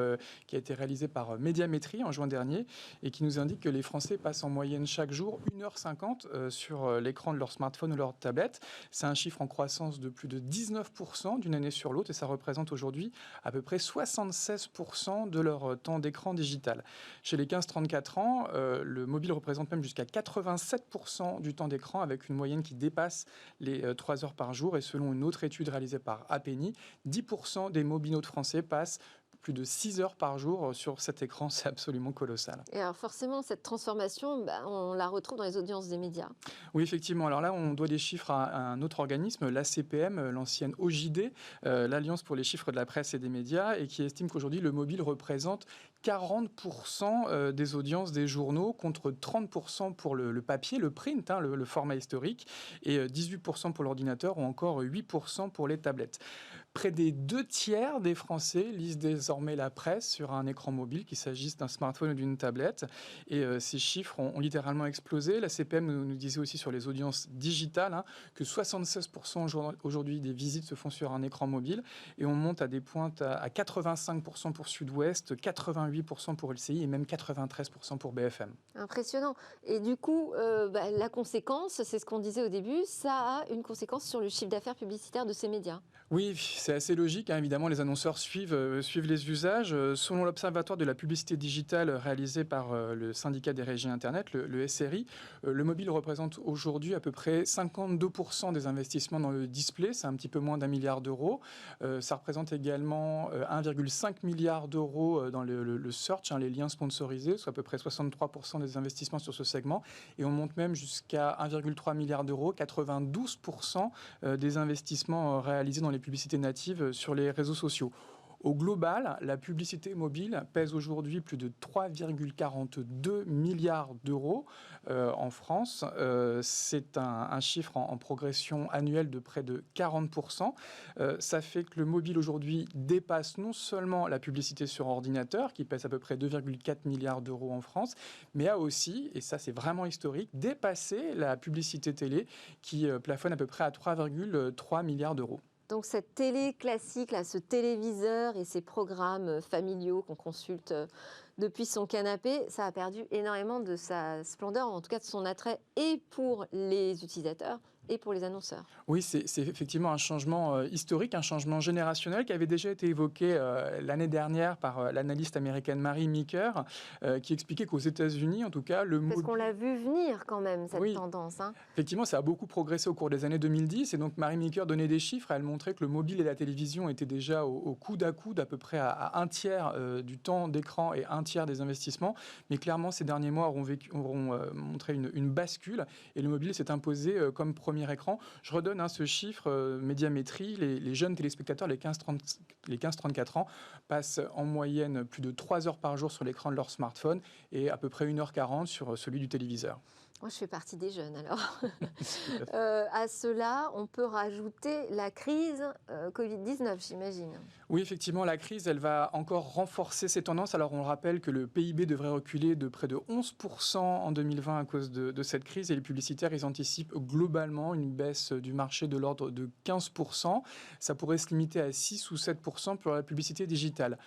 qui a été réalisée par Médiamétrie en juin dernier et qui nous indique que les Français passent en moyenne chaque jour 1h50 sur l'écran de leur leur smartphone ou leur tablette. C'est un chiffre en croissance de plus de 19% d'une année sur l'autre et ça représente aujourd'hui à peu près 76% de leur temps d'écran digital. Chez les 15-34 ans, le mobile représente même jusqu'à 87% du temps d'écran avec une moyenne qui dépasse les 3 heures par jour. Et selon une autre étude réalisée par Apeni, 10% des mobinautes français passent plus de 6 heures par jour sur cet écran, c'est absolument colossal. Et alors forcément, cette transformation, on la retrouve dans les audiences des médias. Oui, effectivement. Alors là, on doit des chiffres à un autre organisme, l'ACPM, l'ancienne OJD, l'Alliance pour les chiffres de la presse et des médias, et qui estime qu'aujourd'hui, le mobile représente 40% des audiences des journaux, contre 30% pour le papier, le print, le format historique, et 18% pour l'ordinateur, ou encore 8% pour les tablettes. Près des 2/3 des Français lisent désormais la presse sur un écran mobile, qu'il s'agisse d'un smartphone ou d'une tablette. Et ces chiffres ont littéralement explosé. La CPM nous disait aussi sur les audiences digitales que 76% aujourd'hui des visites se font sur un écran mobile. Et on monte à des pointes à 85% pour Sud-Ouest, 88% pour LCI et même 93% pour BFM. Impressionnant. Et du coup, la conséquence, c'est ce qu'on disait au début, ça a une conséquence sur le chiffre d'affaires publicitaire de ces médias. Oui, c'est assez logique. Évidemment, les annonceurs suivent les usages. Selon l'Observatoire de la publicité digitale réalisé par le syndicat des régies Internet, le SRI, le mobile représente aujourd'hui à peu près 52% des investissements dans le display. C'est un petit peu moins d'1 milliard d'euros. Ça représente également 1,5 milliard d'euros dans le search, les liens sponsorisés, soit à peu près 63% des investissements sur ce segment. Et on monte même jusqu'à 1,3 milliard d'euros, 92% des investissements réalisés dans les publicités natives sur les réseaux sociaux. Au global, la publicité mobile pèse aujourd'hui plus de 3,42 milliards d'euros en France. C'est un chiffre en progression annuelle de près de 40%. Ça fait que le mobile aujourd'hui dépasse non seulement la publicité sur ordinateur, qui pèse à peu près 2,4 milliards d'euros en France, mais a aussi, et ça c'est vraiment historique, dépassé la publicité télé, qui plafonne à peu près à 3,3 milliards d'euros. Donc cette télé classique, là, ce téléviseur et ces programmes familiaux qu'on consulte depuis son canapé, ça a perdu énormément de sa splendeur, en tout cas de son attrait, et pour les utilisateurs et pour les annonceurs. Oui, c'est effectivement un changement historique, un changement générationnel qui avait déjà été évoqué l'année dernière par l'analyste américaine Mary Meeker, qui expliquait qu'aux États-Unis, en tout cas, le mobile... Parce qu'on l'a vu venir quand même, cette tendance. Effectivement, ça a beaucoup progressé au cours des années 2010. Et donc, Mary Meeker donnait des chiffres. Elle montrait que le mobile et la télévision étaient déjà au coude à coude, à peu près à un tiers du temps d'écran et un tiers des investissements. Mais clairement, ces derniers mois auront montré une bascule. Et le mobile s'est imposé comme premier écran. Je redonne ce chiffre, Médiamétrie, les jeunes téléspectateurs, les 15-34 ans, passent en moyenne plus de 3 heures par jour sur l'écran de leur smartphone et à peu près 1h40 sur celui du téléviseur. Moi, je fais partie des jeunes, alors. À cela, on peut rajouter la crise Covid-19, j'imagine. Oui, effectivement, la crise, elle va encore renforcer ces tendances. Alors, on rappelle que le PIB devrait reculer de près de 11% en 2020 à cause de cette crise. Et les publicitaires, ils anticipent globalement une baisse du marché de l'ordre de 15%. Ça pourrait se limiter à 6 ou 7% pour la publicité digitale.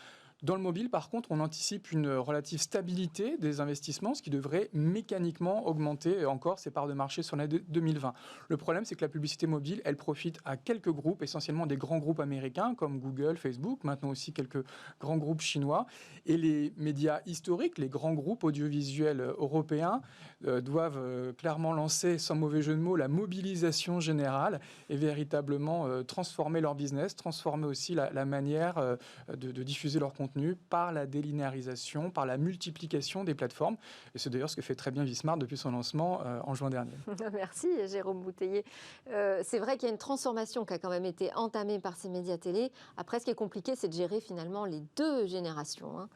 Dans le mobile, par contre, on anticipe une relative stabilité des investissements, ce qui devrait mécaniquement augmenter encore ses parts de marché sur l'année 2020. Le problème, c'est que la publicité mobile, elle profite à quelques groupes, essentiellement des grands groupes américains comme Google, Facebook, maintenant aussi quelques grands groupes chinois. Et les médias historiques, les grands groupes audiovisuels européens, doivent clairement lancer, sans mauvais jeu de mots, la mobilisation générale et véritablement transformer leur business, transformer aussi la manière de diffuser leur contenu par la délinéarisation, par la multiplication des plateformes. Et c'est d'ailleurs ce que fait très bien Vismart depuis son lancement en juin dernier. Merci Jérôme Bouteiller. C'est vrai qu'il y a une transformation qui a quand même été entamée par ces médias télé. Après, ce qui est compliqué, c'est de gérer finalement les deux générations.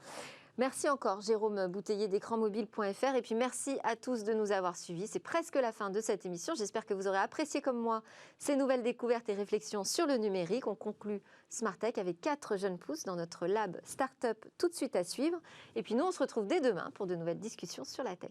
Merci encore Jérôme Bouteiller d'écranmobile.fr et puis merci à tous de nous avoir suivis. C'est presque la fin de cette émission. J'espère que vous aurez apprécié comme moi ces nouvelles découvertes et réflexions sur le numérique. On conclut Smartech avec 4 jeunes pousses dans notre lab Startup tout de suite à suivre. Et puis nous, on se retrouve dès demain pour de nouvelles discussions sur la tech.